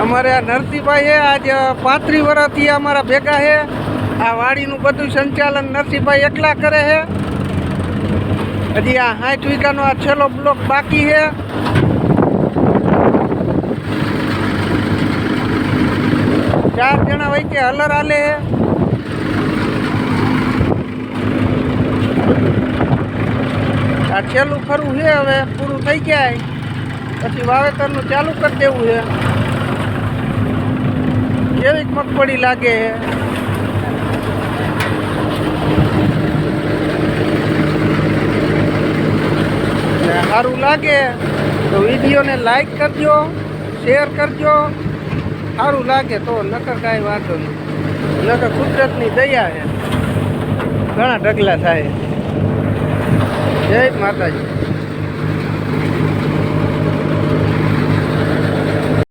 અમારે આ નરસિંહભાઈ છે, આજ 35 વર્ષથી અમારા ભેગા છે. આ વાડીનું બધું સંચાલન નરસિંહભાઈ એકલા કરે છે. હજી આ 60 વીઘાનો આ છેલ્લો બ્લોક બાકી છે. ચાર જણા વચ્ચે હલર હાલે છે. આ છેલ્લું ખરું છે, હવે પૂરું થઈ જાય પછી વાવેતરનું ચાલુ કરી દેવું છે. કેવી મગફળી લાગે છે. સારું લાગે તો વિડીયોને લાઈક કરજો, શેર કરજો. સારું લાગે તો, નકર કાંઈ વાંધો નહીં. નકર કુદરતની દયા છે, ઘણા ઢગલા થાય. જય માતાજી.